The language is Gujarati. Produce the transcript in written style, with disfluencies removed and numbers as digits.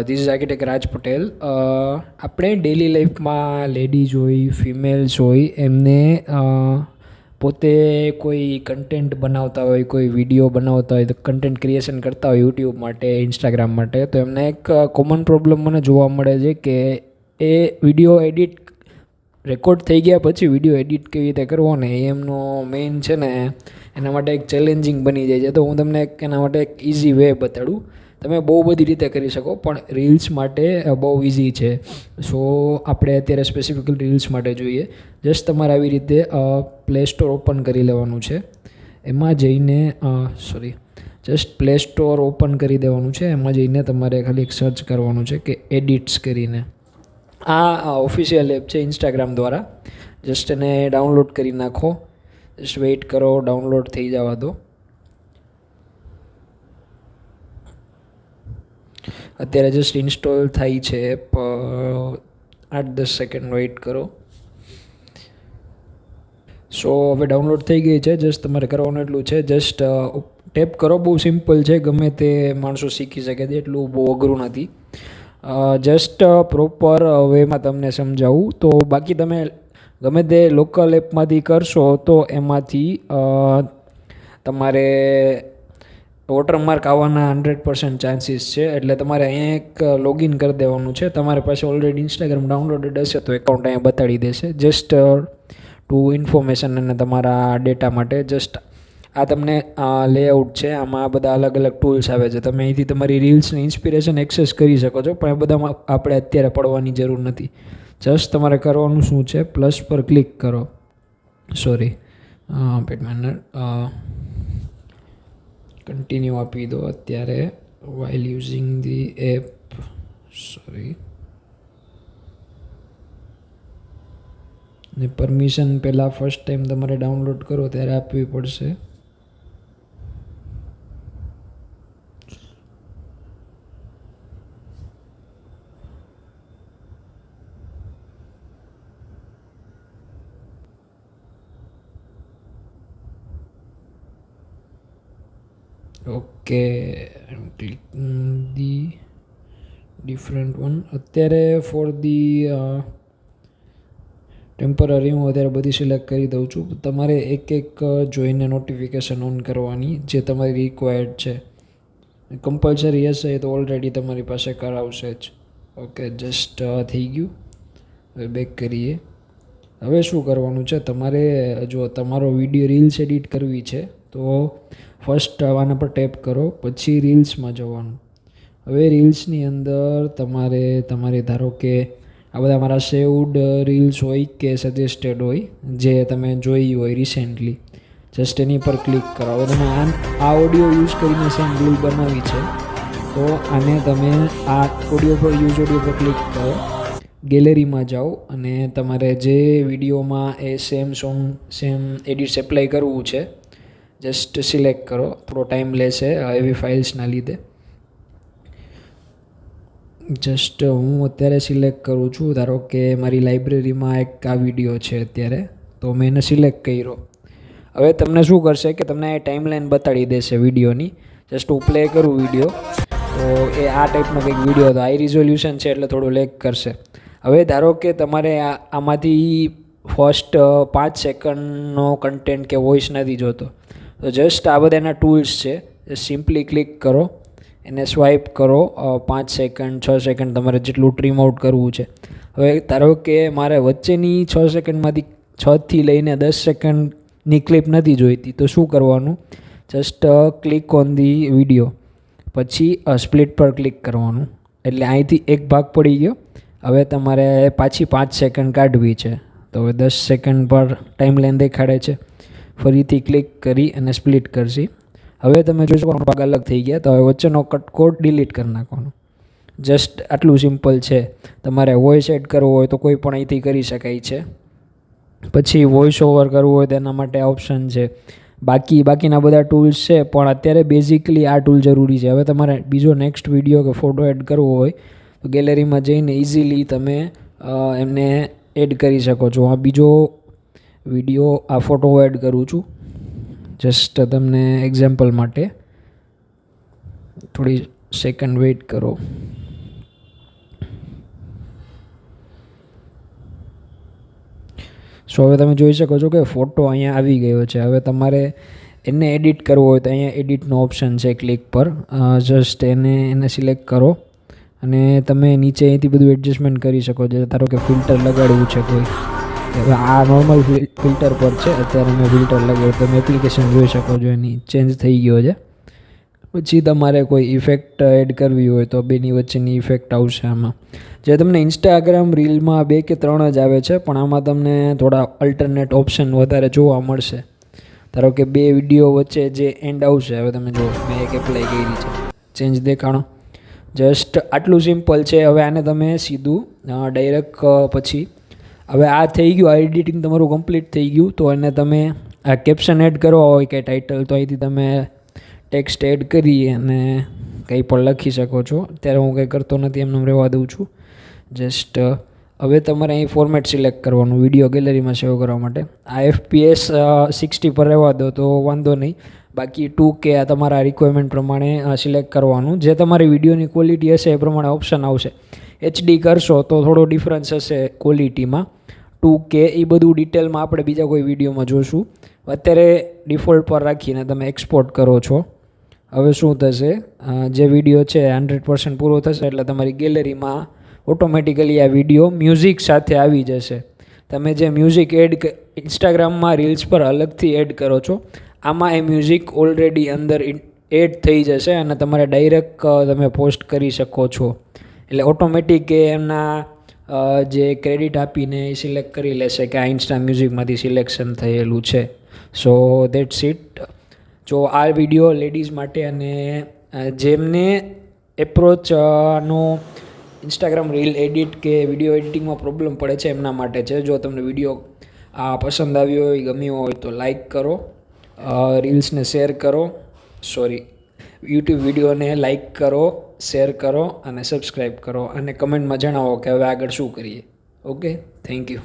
ધીસ ઇઝ આર્કિટેક્ટ રાજ પટેલ. આપણે ડેલી લાઈફમાં લેડીઝ હોય, ફિમેલ્સ હોય, એમને પોતે કોઈ કન્ટેન્ટ બનાવતા હોય, કોઈ વિડીયો બનાવતા હોય, તો કન્ટેન્ટ ક્રિએશન કરતા હોય યુટ્યુબ માટે, ઇન્સ્ટાગ્રામ માટે, તો એમને એક કોમન પ્રોબ્લેમ મને જોવા મળે છે કે એ વિડીયો એડિટ રેકોર્ડ થઈ ગયા પછી વિડીયો એડિટ કેવી રીતે કરવો ને એ એમનો મેઇન છે ને એના માટે એક ચેલેન્જિંગ બની જાય છે. તો હું તમને એના માટે એક ઇઝી વે બતાડું. તમે બહુ બધી રીતે કરી શકો, પણ રીલ્સ માટે બહુ ઇઝી છે. સો આપણે અત્યારે સ્પેસિફિકલી રીલ્સ માટે જોઈએ. જસ્ટ તમારે આવી રીતે પ્લે સ્ટોર ઓપન કરી લેવાનું છે. એમાં જઈને જસ્ટ પ્લે સ્ટોર ઓપન કરી દેવાનું છે. એમાં જઈને તમારે ખાલી એક સર્ચ કરવાનું છે કે એડિટ્સ કરીને. આ ઓફિશિયલ એપ છે ઇન્સ્ટાગ્રામ દ્વારા. જસ્ટ એને ડાઉનલોડ કરી નાખો. જસ્ટ વેઇટ કરો, ડાઉનલોડ થઈ જવા દો. અત્યારે જસ્ટ ઇન્સ્ટોલ થાય છે એપ. 8-10 સેકન્ડ વેઇટ કરો. સો હવે ડાઉનલોડ થઈ ગઈ છે. જસ્ટ તમારે કરવાનું એટલું છે, જસ્ટ ટેપ કરો. બહુ સિમ્પલ છે, ગમે તે માણસો શીખી શકે છે, એટલું બહુ અઘરું નથી. જસ્ટ પ્રોપર વેમાં તમને સમજાવું તો બાકી તમે ગમે તે લોકલ એપમાંથી કરશો તો એમાંથી તમારે વોટરમાર્ક આવવાના 100% ચાન્સીસ છે. એટલે તમારે અહીંયા એક લોગિન કરી દેવાનું છે. તમારી પાસે ઓલરેડી ઇન્સ્ટાગ્રામ ડાઉનલોડેડ હશે તો એકાઉન્ટ અહીંયા બતાડી દેશે. જસ્ટ ટુ ઇન્ફોર્મેશન અને તમારા ડેટા માટે. જસ્ટ આ તમને લેઆઉટ છે. આમાં આ બધા અલગ અલગ ટૂલ્સ આવે છે. તમે અહીંથી તમારી રીલ્સની ઇન્સ્પિરેશન એક્સેસ કરી શકો છો, પણ એ બધામાં આપણે અત્યારે પડવાની જરૂર નથી. જસ્ટ તમારે કરવાનું શું છે, પ્લસ પર ક્લિક કરો. કન્ટિન્યુ આપી દો અત્યારે વાઇલ યુઝિંગ ધી એપ. ને પરમિશન પહેલાં ફર્સ્ટ ટાઈમ તમારે ડાઉનલોડ કરો ત્યારે આપવી પડશે. Okay, the different one. અત્યારે ફોર ધી ટેમ્પરરી હું અત્યારે બધી સિલેક્ટ કરી દઉં છું. તમારે એક એક જોઈને નોટિફિકેશન ઓન કરવાની જે તમારી રિક્વાયર્ડ છે. કમ્પલસરી હશે તો ઓલરેડી તમારી પાસે કરાવશે જ. ઓકે, જસ્ટ થઈ ગયું. હવે બેક કરીએ. હવે શું કરવાનું છે, તમારે જો તમારો વિડીયો રીલ્સ એડિટ કરવી છે તો ફર્સ્ટ આના પર ટેપ કરો, પછી રીલ્સમાં જવાનું. હવે રીલ્સની અંદર તમારે ધારો કે આ બધા મારા સેવડ રીલ્સ હોય કે સજેસ્ટેડ હોય જે તમે જોઈ હોય રિસેન્ટલી, જસ્ટ એની પર ક્લિક કરો. હવે તમે આ ઓડિયો યુઝ કરીને સેમ રીલ બનાવી છે તો આને તમે આ ઓડિયો પર ક્લિક કરો. ગેલેરીમાં જાઓ અને તમારે જે વિડીયોમાં એ સેમ સોંગ સેમ એડિટ્સ એપ્લાય કરવું છે જસ્ટ સિલેક્ટ કરો. થોડો ટાઈમ લેશે એવી ફાઇલ્સના લીધે. જસ્ટ હું અત્યારે સિલેક્ટ કરું છું. ધારો કે મારી લાઇબ્રેરીમાં એક આ વિડીયો છે અત્યારે, તો મેં એને સિલેક્ટ કર્યો. હવે તમને શું કરશે કે તમને ટાઈમલાઈન બતાડી દેશે વિડીયોની. જસ્ટ હું પ્લે કરું વિડીયો તો એ આ ટાઈપનો કંઈક વિડીયો હતો. હાઈ રિઝોલ્યુશન છે એટલે થોડું લેગ કરશે. હવે ધારો કે તમારે આમાંથી ફર્સ્ટ 5 સેકન્ડનો કન્ટેન્ટ કે વોઇસ નથી જોતો, તો જસ્ટ આ બધા એના ટૂલ્સ છે. સિમ્પલી ક્લિક કરો, એને સ્વાઇપ કરો. 5 સેકન્ડ 6 સેકન્ડ તમારે જેટલું ટ્રીમ આઉટ કરવું છે. હવે ધારો કે મારે વચ્ચેની 6 સેકન્ડમાંથી 6થી લઈને 10 સેકન્ડની ક્લિપ નથી જોઈતી, તો શું કરવાનું, just click on the video, પછી સ્પ્લિટ પર ક્લિક કરવાનું. એટલે અહીંથી એક ભાગ પડી ગયો. હવે તમારે પાછી 5 સેકન્ડ કાઢવી છે તો હવે 10 સેકન્ડ પર ટાઈમલાઈન દેખાડે છે. ફરીથી ક્લિક કરી અને સ્પ્લિટ કરશી. હવે તમે જોઈ શકો ભાગ અલગ થઈ ગયા. તો હવે વચ્ચેનો કટકોડ ડિલીટ કરી નાખવાનો. જસ્ટ આટલું સિમ્પલ છે. તમારે વોઇસ એડ કરવો હોય તો કોઈ પણ અહીંથી કરી શકાય છે. પછી વોઇસ ઓવર કરવું હોય તો એના માટે ઓપ્શન છે. બાકીના બધા ટૂલ્સ છે, પણ અત્યારે બેઝિકલી આ ટૂલ જરૂરી છે. હવે તમારે બીજો નેક્સ્ટ વિડીયો કે ફોટો એડ કરવો હોય તો ગેલેરીમાં જઈને ઇઝીલી તમે એમને એડ કરી શકો છો. આ બીજો વિડીયો આ ફોટો એડ કરું છું જસ્ટ તમને એક્ઝામ્પલ માટે. થોડી સેકન્ડ વેઇટ કરો. સો હવે તમે જોઈ શકો છો કે ફોટો અહીંયા આવી ગયો છે. હવે તમારે એને એડિટ કરવો હોય તો અહીંયા એડિટનો ઓપ્શન છે, ક્લિક પર જસ્ટ એને સિલેક્ટ કરો અને તમે નીચે અહીંથી બધું એડજસ્ટમેન્ટ કરી શકો છો. ધારો કે ફિલ્ટર લગાડવું છે કોઈ, હવે આ નોર્મલ ફિલ્ટર પર છે, અત્યારે મેં ફિલ્ટર લગાવ્યું, તમે એપ્લિકેશન જોઈ શકો છો એની ચેન્જ થઈ ગયો છે. પછી તમારે કોઈ ઇફેક્ટ એડ કરવી હોય તો બેની વચ્ચેની ઇફેક્ટ આવશે આમાં, જે તમને ઇન્સ્ટાગ્રામ રીલમાં 2 કે 3 જ આવે છે, પણ આમાં તમને થોડા અલ્ટરનેટ ઓપ્શન વધારે જોવા મળશે. ધારો કે 2 વિડીયો વચ્ચે જે એન્ડ આવશે, હવે તમે જો મેં એક એપ્લાય કરી છે, ચેન્જ દેખાણો, જસ્ટ આટલું સિમ્પલ છે. હવે આને તમે સીધું ડાયરેક્ટ પછી હવે આ થઈ ગયું, આ એડિટિંગ તમારું કમ્પ્લીટ થઈ ગયું. તો એને તમે આ કેપ્શન એડ કરવા હોય કે ટાઇટલ, તો અહીંથી તમે ટેક્સ્ટ એડ કરી અને કંઈ પણ લખી શકો છો. અત્યારે હું કંઈ કરતો નથી, એમને રહેવા દઉં છું. જસ્ટ હવે તમારે અહીં ફોર્મેટ સિલેક્ટ કરવાનું વિડીયો ગેલેરીમાં સેવ કરવા માટે. આ FPS 60 પર રહેવા દો તો વાંધો નહીં, બાકી 2K આ તમારા રિક્વાયરમેન્ટ પ્રમાણે સિલેક્ટ કરવાનું. જે તમારી વિડીયોની ક્વોલિટી હશે એ પ્રમાણે ઓપ્શન આવશે. HD કરશો તો થોડો ડિફરન્સ હશે ક્વોલિટીમાં. 2K એ બધું ડિટેલમાં આપણે બીજા કોઈ વિડીયોમાં જોશું. અત્યારે ડિફોલ્ટ પર રાખીને તમે એક્સપોર્ટ કરો છો. હવે શું થશે, જે વિડીયો છે 100% પૂરો થશે એટલે તમારી ગેલેરીમાં ઓટોમેટિકલી આ વિડીયો મ્યુઝિક સાથે આવી જશે. તમે જે મ્યુઝિક ઇન્સ્ટાગ્રામમાં રીલ્સ પર અલગથી એડ કરો છો, આમાં એ મ્યુઝિક ઓલરેડી અંદર એડ થઈ જશે અને તમારે ડાયરેક્ટ તમે પોસ્ટ કરી શકો છો. એટલે ઓટોમેટિક એમના જે ક્રેડિટ આપીને એ સિલેક્ટ કરી લેશે કે આ ઇન્સ્ટા મ્યુઝિકમાંથી સિલેક્શન થયેલું છે. સો દેટ્સ ઇટ. જો આ વિડીયો લેડીઝ માટે અને જેમને એપ્રોચનો ઇન્સ્ટાગ્રામ રીલ એડિટ કે વિડીયો એડિટિંગમાં પ્રોબ્લેમ પડે છે એમના માટે છે. જો તમને વિડીયો આ પસંદ આવ્યો હોય, ગમ્યો હોય તો લાઈક કરો, રીલ્સને શેર કરો, યુટ્યુબ વિડીયોને લાઈક કરો, શેર કરો અને સબસ્ક્રાઈબ કરો અને કમેન્ટમાં જણાવો કે હવે આગળ શું કરીએ. Okay, thank you.